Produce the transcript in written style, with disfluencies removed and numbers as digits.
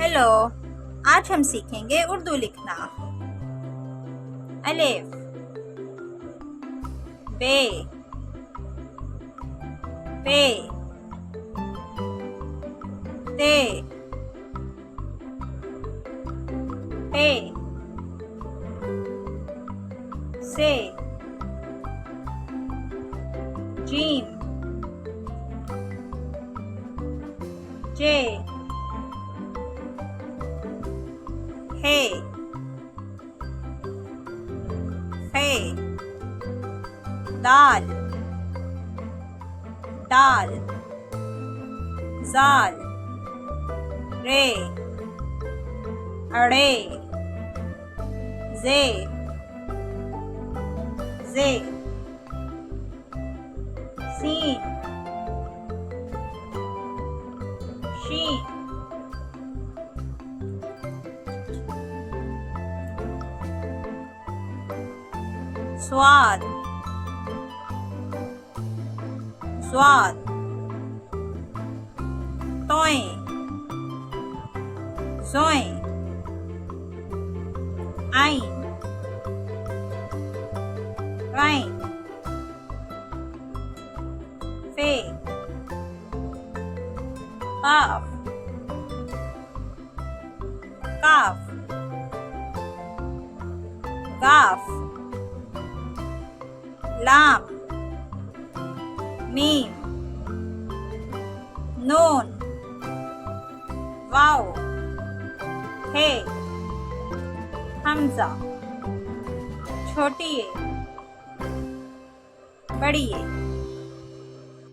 Hello, आज हम सीखेंगे उर्दू लिखना। अलिफ, बे, पे, ते, पे, से, जीम, जे, हे, फे, दाल, दाल, जाल, रे, अड़े, जे, सीन, शीन, स्वाद, स्वाद, तोय, सोय, आइन, राइन, फे, काफ, काफ, गाफ, लाम, मीम, नून, वाव, हे, हमजा, छोटी ए, बड़ी ए।